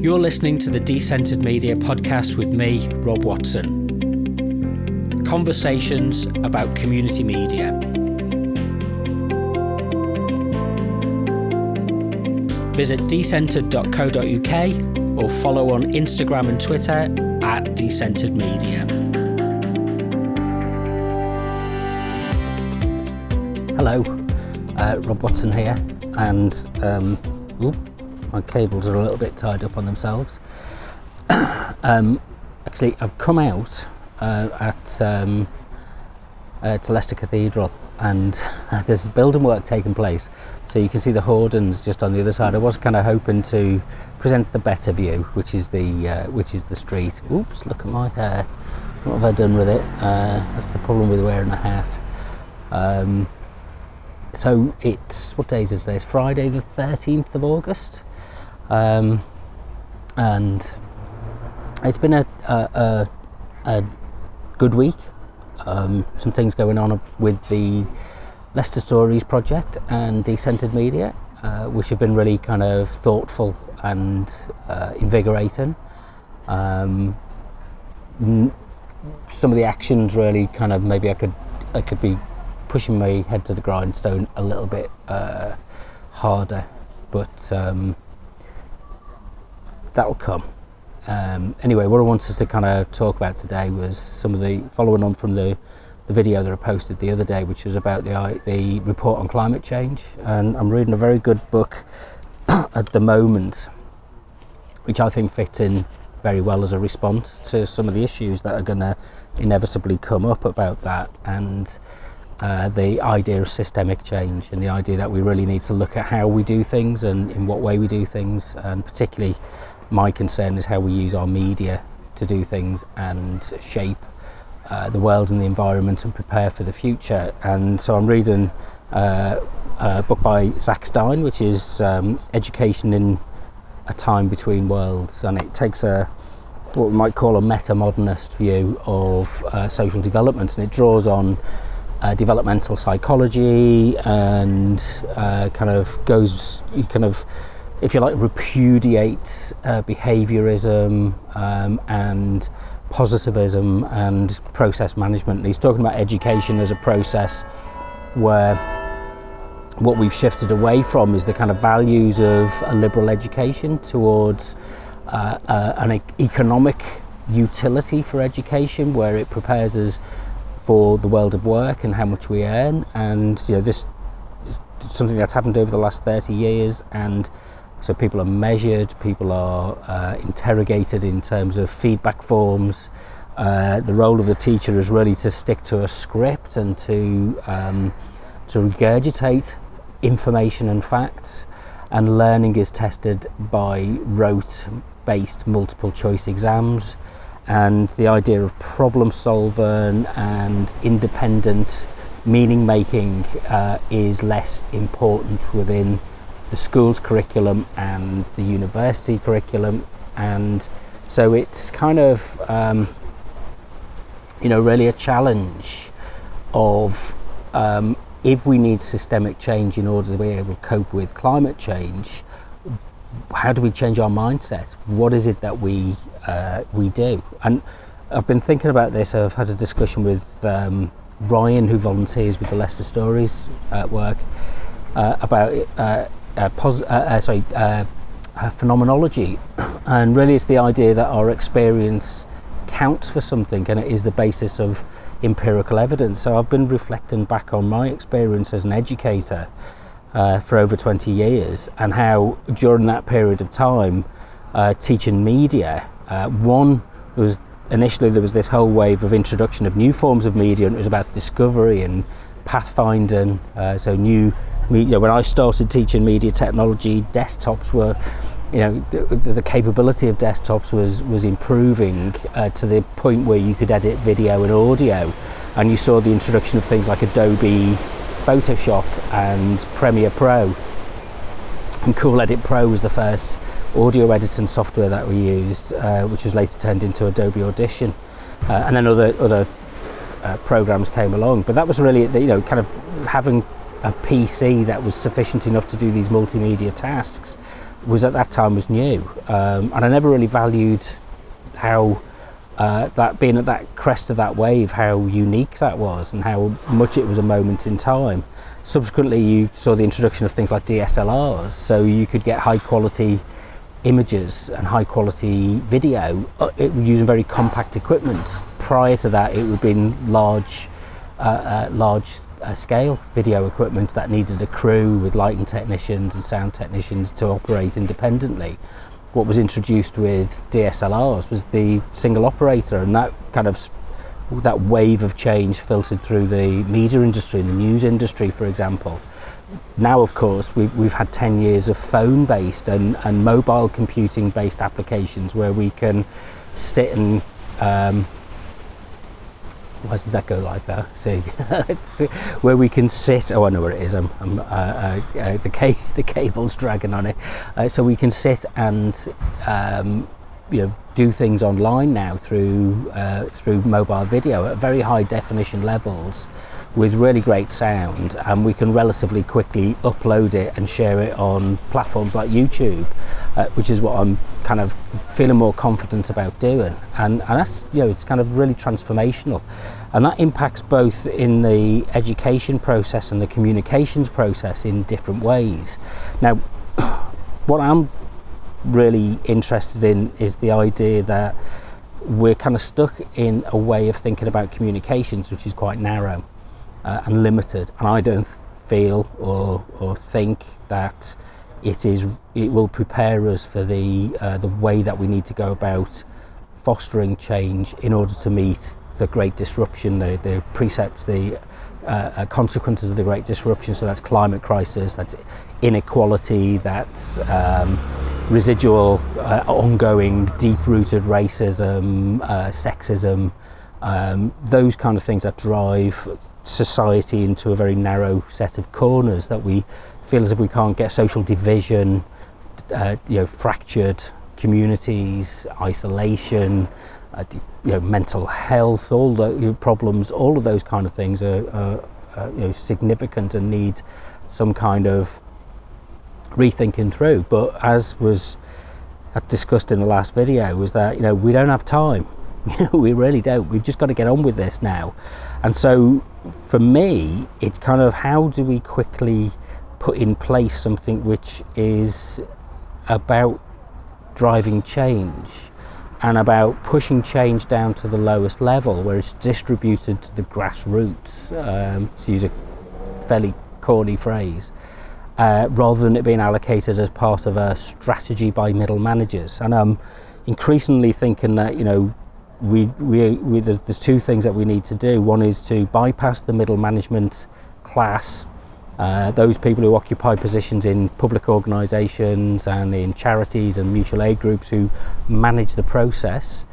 You're listening to the Decentered Media podcast with me, Rob Watson. Conversations about community media. Visit decentered.co.uk or follow on Instagram and Twitter at Decentered Media. Hello, Rob Watson here, and my cables are a little bit tied up on themselves. Actually, I've come out to Leicester Cathedral, and there's building work taking place, so you can see the Hoardens just on the other side. I was kind of hoping to present the better view, which is the street. Oops, look at my hair. What have I done with it? That's the problem with wearing a hat. So it's, what day is it today? It's Friday the 13th of August. And it's been a good week. Some things going on with the Leicester Stories project and Decentered Media, which have been really kind of thoughtful and invigorating. Some of the actions really kind of, maybe I could be pushing my head to the grindstone a little bit harder, but that'll come. Anyway, what I wanted to kind of talk about today was some of the following on from the video that I posted the other day, which was about the report on climate change. And I'm reading a very good book at the moment, which I think fits in very well as a response to some of the issues that are going to inevitably come up about that, and the idea of systemic change, and the idea that we really need to look at how we do things and in what way we do things, and particularly my concern is how we use our media to do things and shape the world and the environment and prepare for the future. And so I'm reading a book by Zach Stein, which is Education in a Time Between Worlds, and it takes what we might call a metamodernist view of social development, and it draws on developmental psychology and if you like, repudiates behaviourism and positivism and process management. And he's talking about education as a process where what we've shifted away from is the kind of values of a liberal education towards an economic utility for education, where it prepares us for the world of work and how much we earn. And this is something that's happened over the last 30 years, and so people are measured, people are interrogated in terms of feedback forms. The role of the teacher is really to stick to a script and to regurgitate information and facts, and learning is tested by rote-based multiple choice exams. And the idea of problem solving and independent meaning making is less important within the school's curriculum and the university curriculum. And so it's kind of really a challenge of if we need systemic change in order to be able to cope with climate change, how do we change our mindset? What is it that we do? And I've been thinking about this. I've had a discussion with Ryan, who volunteers with the Leicester Stories work, about phenomenology. And really it's the idea that our experience counts for something, and it is the basis of empirical evidence. So I've been reflecting back on my experience as an educator for over 20 years, and how during that period of time teaching media, one was initially there was this whole wave of introduction of new forms of media, and it was about discovery and pathfinding. So new media, when I started teaching media technology, desktops were, the capability of desktops was improving to the point where you could edit video and audio, and you saw the introduction of things like Adobe Photoshop and Premiere Pro, and Cool Edit Pro was the first audio editing software that we used, which was later turned into Adobe Audition, and then other programs came along. But that was really, kind of having a PC that was sufficient enough to do these multimedia tasks was at that time was new, and I never really valued how that being at that crest of that wave, how unique that was and how much it was a moment in time. Subsequently, you saw the introduction of things like DSLRs, so you could get high quality images and high quality video using very compact equipment. Prior to that, it would have been large scale video equipment that needed a crew with lighting technicians and sound technicians to operate independently. What was introduced with DSLRs was the single operator, and that wave of change filtered through the media industry and the news industry, for example. Now, of course, we've had 10 years of phone-based and mobile computing-based applications where we can sit and why did that go like that? See, where we can sit. Oh, I know where it is. The cable's dragging on it. So we can sit and do things online now through mobile video at very high definition levels, with really great sound, and we can relatively quickly upload it and share it on platforms like YouTube, which is what I'm kind of feeling more confident about doing, and that's, it's kind of really transformational, and that impacts both in the education process and the communications process in different ways. Now, what I'm really interested in is the idea that we're kind of stuck in a way of thinking about communications which is quite narrow and limited, and I don't feel or think that it will prepare us for the way that we need to go about fostering change in order to meet the great disruption, the precepts, the consequences of the great disruption. So that's climate crisis, that's inequality, that's residual, ongoing, deep-rooted racism, sexism, those kind of things that drive society into a very narrow set of corners, that we feel as if we can't get social division, fractured communities, isolation, mental health, all the problems, all of those kind of things are significant and need some kind of rethinking through. But as was discussed in the last video, was that we don't have time. We really don't. We've just got to get on with this now. And so for me, it's kind of, how do we quickly put in place something which is about driving change and about pushing change down to the lowest level, where it's distributed to the grassroots, to use a fairly corny phrase, rather than it being allocated as part of a strategy by middle managers. And I'm increasingly thinking that there's two things that we need to do. One is to bypass the middle management class, those people who occupy positions in public organisations and in charities and mutual aid groups who manage the process,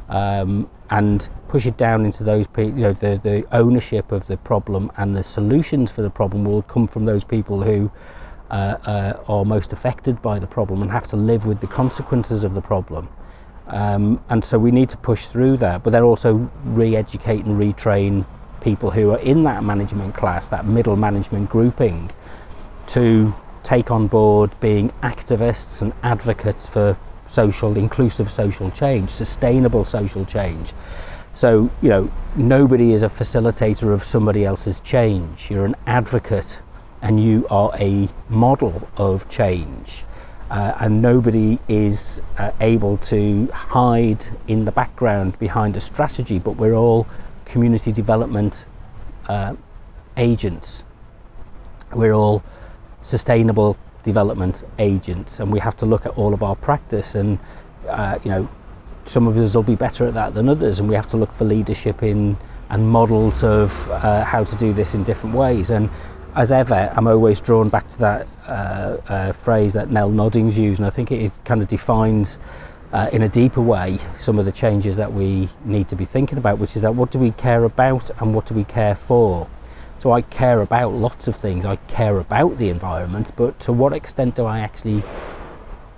and push it down into those people. The ownership of the problem and the solutions for the problem will come from those people who are most affected by the problem and have to live with the consequences of the problem. And so we need to push through that, but then also re-educate and retrain people who are in that management class, that middle management grouping, to take on board being activists and advocates for inclusive social change, sustainable social change. So, nobody is a facilitator of somebody else's change. You're an advocate and you are a model of change. And nobody is able to hide in the background behind a strategy, but we're all community development agents. We're all sustainable development agents, and we have to look at all of our practice, and some of us will be better at that than others, and we have to look for leadership and models of how to do this in different ways. And as ever, I'm always drawn back to that phrase that Nell Noddings used, and I think it kind of defines in a deeper way some of the changes that we need to be thinking about, which is that what do we care about and what do we care for? So I care about lots of things. I care about the environment, but to what extent do I actually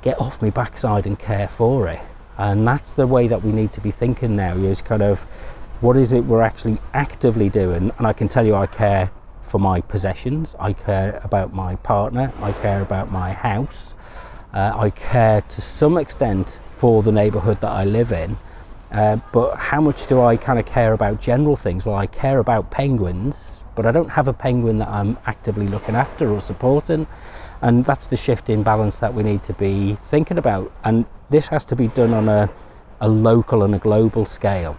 get off my backside and care for it? And that's the way that we need to be thinking now, is kind of, what is it we're actually actively doing? And I can tell you, I care for my possessions, I care about my partner, I care about my house, I care to some extent for the neighbourhood that I live in, but how much do I kind of care about general things? Well, I care about penguins, but I don't have a penguin that I'm actively looking after or supporting, and that's the shift in balance that we need to be thinking about. And this has to be done on a local and a global scale.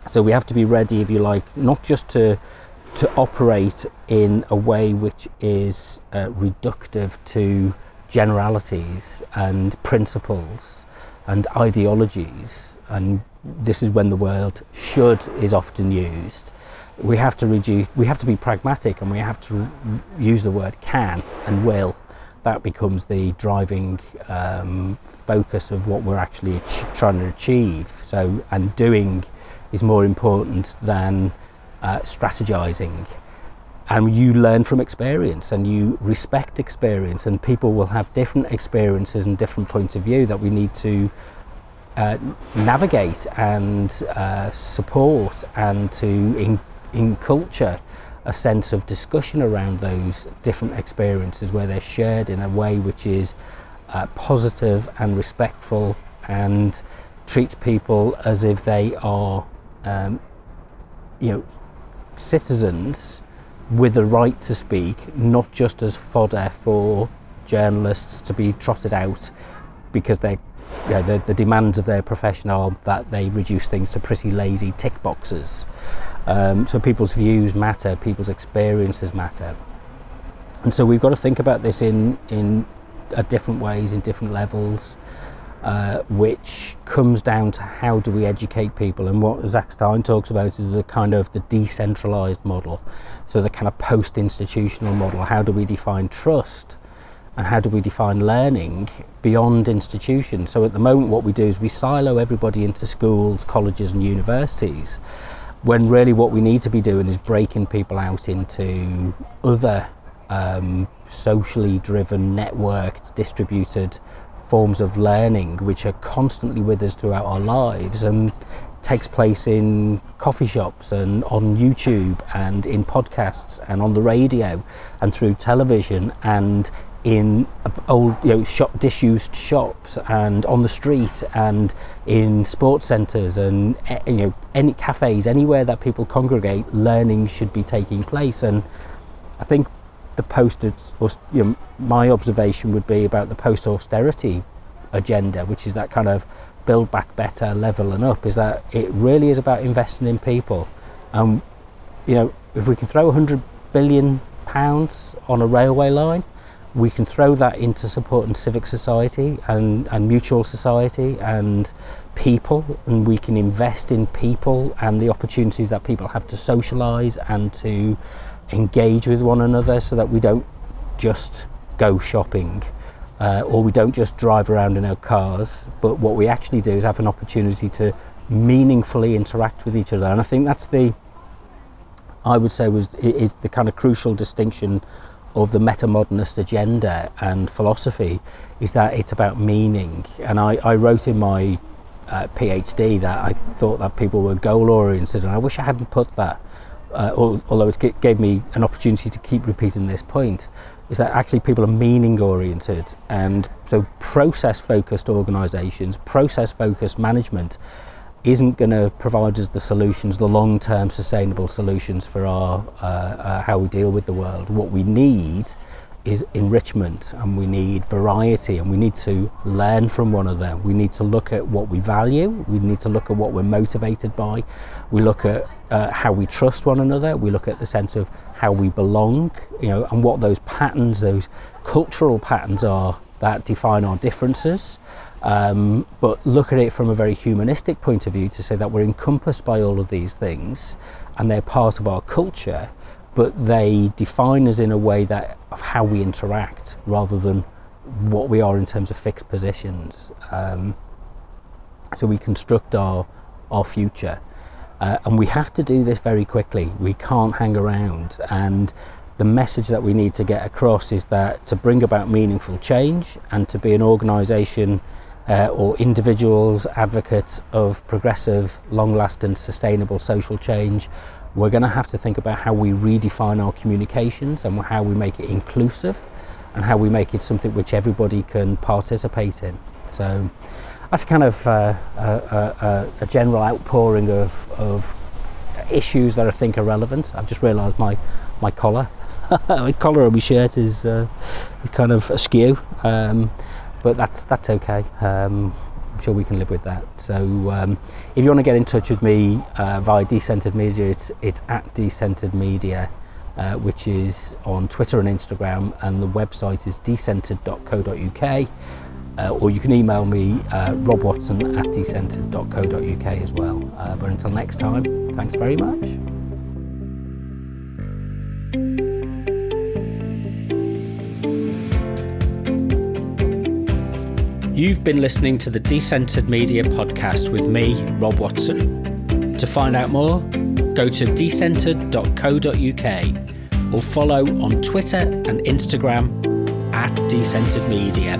So we have to be ready, if you like, not just to operate in a way which is reductive to generalities and principles and ideologies, and this is when the word should is often used. We have to be pragmatic, and we have to use the word can and will. That becomes the driving focus of what we're actually trying to achieve. So, and doing is more important than strategizing. And you learn from experience, and you respect experience, and people will have different experiences and different points of view that we need to navigate and support, and to inculture a sense of discussion around those different experiences where they're shared in a way which is positive and respectful, and treats people as if they are citizens with the right to speak, not just as fodder for journalists to be trotted out because the demands of their profession are that they reduce things to pretty lazy tick boxes. So people's views matter, people's experiences matter, and so we've got to think about this in different ways, in different levels, which comes down to how do we educate people. And what Zach Stein talks about is the kind of the decentralised model, so the kind of post-institutional model. How do we define trust, and how do we define learning beyond institutions? So at the moment what we do is we silo everybody into schools, colleges and universities, when really what we need to be doing is breaking people out into other socially driven, networked, distributed forms of learning which are constantly with us throughout our lives, and takes place in coffee shops and on YouTube and in podcasts and on the radio and through television and in old disused shops and on the street and in sports centres and any cafes, anywhere that people congregate. Learning should be taking place. And I think my observation would be about the post-austerity agenda, which is that kind of build back better, level and up, is that it really is about investing in people. If we can throw £100 billion on a railway line, we can throw that into supporting civic society and mutual society and people, and we can invest in people and the opportunities that people have to socialise and to engage with one another, so that we don't just go shopping or we don't just drive around in our cars, but what we actually do is have an opportunity to meaningfully interact with each other. And I think that's is the kind of crucial distinction of the metamodernist agenda and philosophy, is that it's about meaning. And I wrote in my PhD that I thought that people were goal oriented, and I wish I hadn't put that, although it gave me an opportunity to keep repeating this point, is that actually people are meaning oriented. And so process focused organisations, process focused management isn't going to provide us the solutions, the long-term sustainable solutions for our how we deal with the world. What we need is enrichment, and we need variety, and we need to learn from one another. We need to look at what we value, we need to look at what we're motivated by, we look at how we trust one another, we look at the sense of how we belong, and what those patterns, those cultural patterns are that define our differences. But look at it from a very humanistic point of view, to say that we're encompassed by all of these things and they're part of our culture, but they define us in a way that of how we interact rather than what we are in terms of fixed positions. So we construct our future, and we have to do this very quickly. We can't hang around, and the message that we need to get across is that to bring about meaningful change and to be an organisation or individuals advocates of progressive, long-lasting, sustainable social change, we're going to have to think about how we redefine our communications and how we make it inclusive, and how we make it something which everybody can participate in. So that's kind of a general outpouring of issues that I think are relevant. I've just realised my collar my collar on my shirt is kind of askew, but that's okay. I'm sure we can live with that. So if you want to get in touch with me via Decentered Media, it's at Decentered Media, which is on Twitter and Instagram, and the website is decentered.co.uk, or you can email me robwatson@decentered.co.uk as well. But until next time, thanks very much. You've been listening to the Decentered Media podcast with me, Rob Watson. To find out more, go to decentered.co.uk or follow on Twitter and Instagram @Decentered Media.